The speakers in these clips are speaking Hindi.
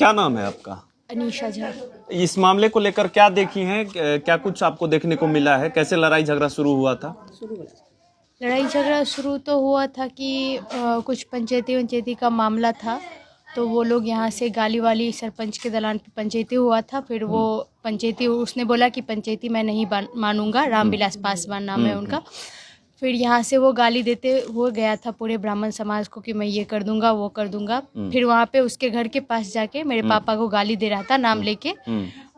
क्या नाम है आपका? अनीशा झा। इस मामले को लेकर क्या देखी हैं, क्या कुछ आपको देखने को मिला है? कैसे लड़ाई झगड़ा शुरू हुआ था? लड़ाई झगड़ा शुरू तो हुआ था कि कुछ पंचायती का मामला था, तो वो लोग यहाँ से गाली वाली सरपंच के दलान पे पंचायती हुआ था। फिर वो पंचायती उसने बोला कि पंचायती मैं नहीं मानूंगा, रामविलास पासवान नाम है उनका। फिर यहाँ से वो गाली देते हुए गया था पूरे ब्राह्मण समाज को कि मैं ये कर दूंगा वो कर दूंगा। फिर वहाँ पे उसके घर के पास जाके मेरे पापा को गाली दे रहा था नाम लेके।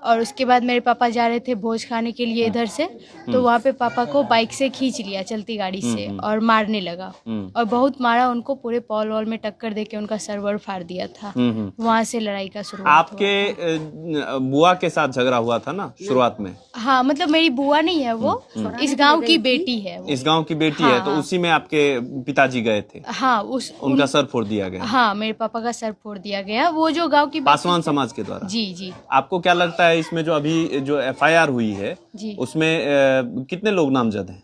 और उसके बाद मेरे पापा जा रहे थे भोज खाने के लिए इधर से, तो वहाँ पे पापा को बाइक से खींच लिया चलती गाड़ी से और मारने लगा। और बहुत मारा उनको, पूरे पॉल वॉल में टक्कर देके उनका सर्वर फाड़ दिया था। वहाँ से लड़ाई का शुरुआत आपके बुआ के साथ झगड़ा हुआ था ना शुरुआत में? हाँ, मतलब मेरी बुआ नहीं है वो, इस गांव की बेटी है वो। इस गांव की बेटी है, तो उसी में आपके पिताजी गए थे? हाँ, उनका सर फोड़ दिया गया? हाँ, मेरे पापा का सर फोड़ दिया गया, वो जो गांव की पासवान समाज के द्वारा। जी जी। आपको क्या लगता है इसमें जो अभी जो एफआईआर हुई है उसमें कितने लोग नामजद हैं?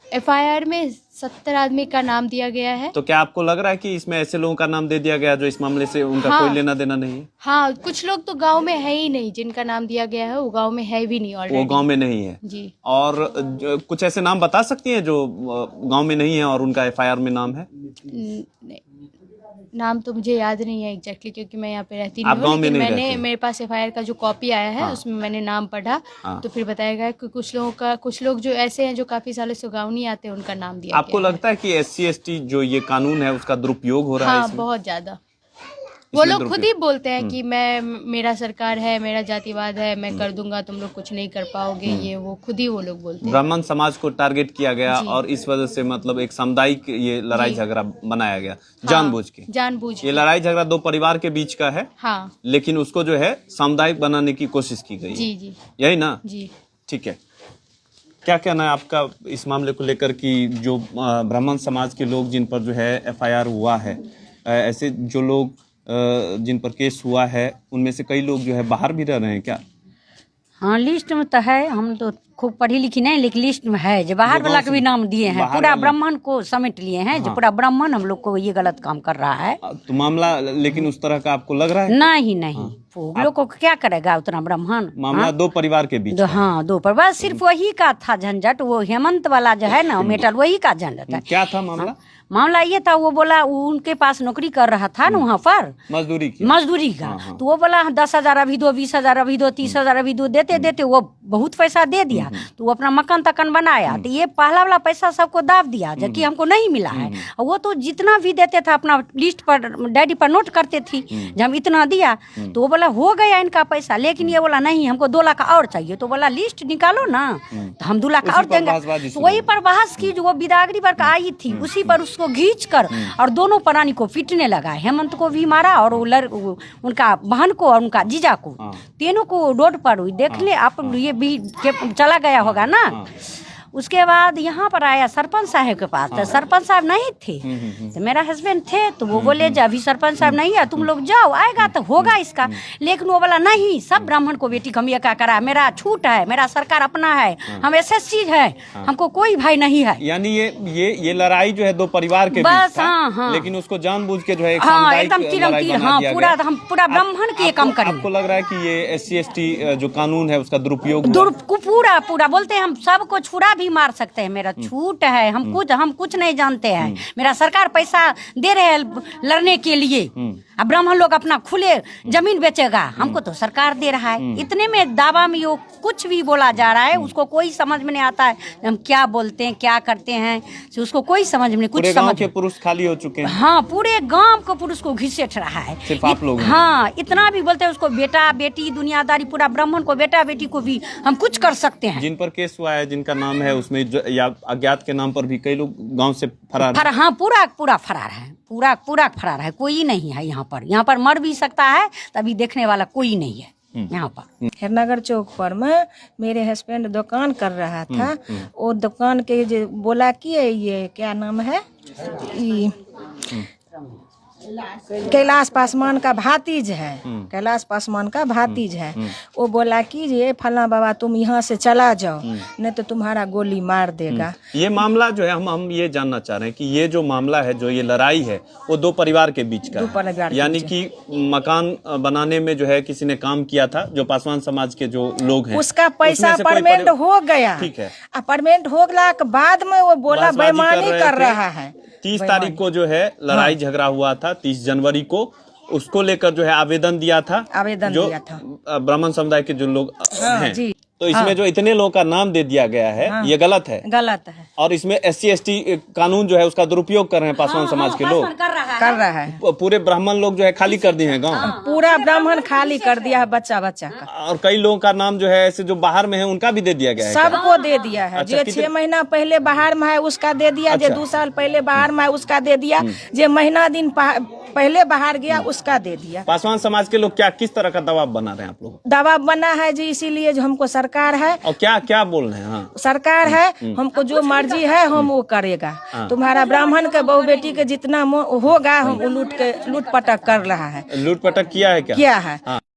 एफआईआर में 70 आदमी का नाम दिया गया है। तो क्या आपको लग रहा है कि इसमें ऐसे लोगों का नाम दे दिया गया जो इस मामले से उनका कोई लेना देना नहीं है? हाँ, कुछ लोग तो गांव में है ही नहीं, जिनका नाम दिया गया है वो गांव में है भी नहीं ऑलरेडी। वो गांव में नहीं है जी। और कुछ ऐसे नाम बता सकती हैं जो गांव में नहीं है और उनका एफआईआर में नाम है? नाम तो मुझे याद नहीं है एग्जैक्टली, क्योंकि मैं यहाँ पे रहती नहीं हूँ, लेकिन मैंने मेरे पास एफआईआर का जो कॉपी आया है उसमें मैंने नाम पढ़ा। तो फिर बताया गया कि कुछ लोग जो ऐसे हैं जो काफी सालों से गाँव नहीं आते, उनका नाम दिया। आपको लगता है कि SC/ST जो ये कानून है उसका दुरुपयोग हो रहा है? हाँ, बहुत ज्यादा। वो लोग खुद ही बोलते हैं कि मेरा सरकार है, मेरा जातिवाद है, मैं कर दूंगा, तुम लोग कुछ नहीं कर पाओगे, ये वो खुद ही वो लोग बोलते हैं। ब्राह्मण समाज को टारगेट किया गया और इस वजह से मतलब एक सामुदायिक ये लड़ाई झगड़ा बनाया गया जानबूझ के। ये लड़ाई झगड़ा दो परिवार के बीच का है। हाँ। लेकिन उसको जो है सामुदायिक बनाने की कोशिश की गई। जी जी, यही ना? जी, ठीक है। क्या कहना है आपका इस मामले को लेकर कि जो ब्राह्मण समाज के लोग जिन पर जो है एफआईआर हुआ है, ऐसे जो लोग जिन पर केस हुआ है उनमें से कई लोग जो है बाहर भी रह रहे हैं क्या? हाँ, लिस्ट में तो है, हम तो खूब पढ़ी लिखी नहीं, लेकिन लिस्ट में है जो बाहर वाला के भी नाम दिए हैं, पूरा ब्राह्मण को समेट लिए हैं। जो पूरा ब्राह्मण हम लोग को ये गलत काम कर रहा है। तो मामला लेकिन उस तरह का आपको लग रहा है? नहीं, लोग को क्या करेगा उतना ब्राह्मण? मामला दो परिवार के बीच। हाँ, दो परिवार, सिर्फ वही का था झंझट, वो हेमंत वाला जो है ना मेटल, वही का झंझट है। क्या था मामला? मामला ये था, वो बोला उनके पास नौकरी कर रहा था ना वहाँ पर, मजदूरी का। तो वो बोला 10,000 अभी दो, 20,000 अभी दो, 30,000 अभी दो, देते वो बहुत पैसा दे दिया। तो वो अपना मकान तकन बनाया। तो ये पहला वाला पैसा सबको दाब दिया, जबकि हमको नहीं मिला है। और वो तो जितना भी देते थे अपना लिस्ट पर, डायरी पर नोट करते थी जब हम इतना दिया। तो वो बोला हो गया इनका पैसा, लेकिन ये बोला नहीं, हमको 2 लाख और चाहिए। तो बोला लिस्ट निकालो ना, तो हम 2 लाख और देंगे। तो वही पर बहस की, जो वो बिदागरी पर आई थी उसी पर उसको घींच कर और दोनों प्राणी को पीटने लगा। हेमंत को भी मारा और उनका बहन को और उनका जीजा को, तीनों को रोड पर हुई। देख ले आप, ये भी चला गया होगा ना। उसके बाद यहाँ पर आया सरपंच साहब के पास। तो सरपंच साहब नहीं थे, तो मेरा हस्बैंड थे। तो वो बोले जब अभी सरपंच साहब नहीं है, तुम लोग जाओ, आएगा तो होगा इसका। लेकिन वो बोला नहीं, सब ब्राह्मण को बेटी हम ये क्या करा, मेरा छूट है, मेरा सरकार अपना है, हम SSC है, हमको कोई भाई नहीं है। यानी ये लड़ाई जो है दो परिवार के बस। बीच था, लेकिन उसको जानबूझ के जो है एकदम पूरा हम पूरा ब्राह्मण के काम करें। आपको लग रहा है कि ये SC/ST जो कानून है उसका दुरुपयोग पूरा बोलते हैं हम सबको छुड़ा भी मार सकते हैं, मेरा छूट है, हम कुछ नहीं जानते हैं। मेरा सरकार पैसा दे रहे हैं लड़ने के लिए, अब ब्राह्मण लोग अपना खुले जमीन बेचेगा, हमको तो सरकार दे रहा है। इतने में दावा में यो कुछ भी बोला जा रहा है, उसको कोई समझ में नहीं आता है हम क्या बोलते हैं, क्या करते हैं, उसको कोई समझ में नहीं। कुछ समझ के पुरुष खाली हो चुके हैं। हाँ, पूरे गांव को पुरुष को घिसेट रहा है, सिर्फ आप लोग। हाँ, इतना भी बोलते हैं उसको बेटा बेटी दुनियादारी, पूरा ब्राह्मण को बेटा बेटी को भी हम कुछ कर सकते हैं। जिन पर केस हुआ है, जिनका नाम है उसमें या अज्ञात के नाम पर भी कई लोग गांव से फरार। हाँ, पूरा फरार है, पूरा फरार है, कोई नहीं है यहाँ पर मर भी सकता है, तभी देखने वाला कोई नहीं है यहाँ पर। हेरनगर चौक पर में मेरे हस्बैंड दुकान कर रहा था। वो दुकान के जो बोला कि ये क्या नाम है, कैलाश पासवान का भातीज है, कैलाश पासवान का भातीज है। वो बोला कि ये फला बाबा तुम यहाँ से चला जाओ, नहीं तो तुम्हारा गोली मार देगा। ये मामला जो है हम ये जानना चाह रहे हैं कि ये जो मामला है, जो ये लड़ाई है, वो दो परिवार के बीच का है, यानी कि मकान बनाने में जो है किसी ने काम किया था, जो पासवान समाज के जो लोग हैं, उसका पैसा परमेंट हो गया। ठीक है, परमेंट हो गया के बाद में वो बोला बेईमानी कर रहा है। 30 तारीख को जो है लड़ाई झगड़ा हुआ था, 30 जनवरी को उसको लेकर जो है आवेदन दिया था, ब्राह्मण समुदाय के जो लोग हैं। तो इसमें जो इतने लोगों का नाम दे दिया गया है, ये गलत है, गलत है। और इसमें SC/ST कानून जो है उसका दुरुपयोग कर रहे हैं पासवान समाज के लोग, कर रहा है। पूरे ब्राह्मण लोग जो है खाली कर दिए हैं गांव, पूरा ब्राह्मण खाली कर दिया है, बच्चा बच्चा का। और कई लोगों का नाम जो है ऐसे जो बाहर में है उनका भी दे दिया गया है, सबको दे दिया है। जो 6 महीना पहले बाहर में है उसका दे दिया, जो 2 साल पहले बाहर में है उसका दे दिया, जो महीना दिन पहले बाहर गया उसका दे दिया। पासवान समाज के लोग क्या किस तरह का दबाव बना रहे हैं आप लोग? दबाव बना है जी, इसीलिए जो हमको सरकार है, और क्या क्या बोल रहे हैं? हाँ, सरकार है, हमको जो मर्जी है हम वो करेगा। तुम्हारा ब्राह्मण के बहू बेटी के जितना होगा हम लूट पटक कर रहा है। लूट पटक किया है क्या? किया है।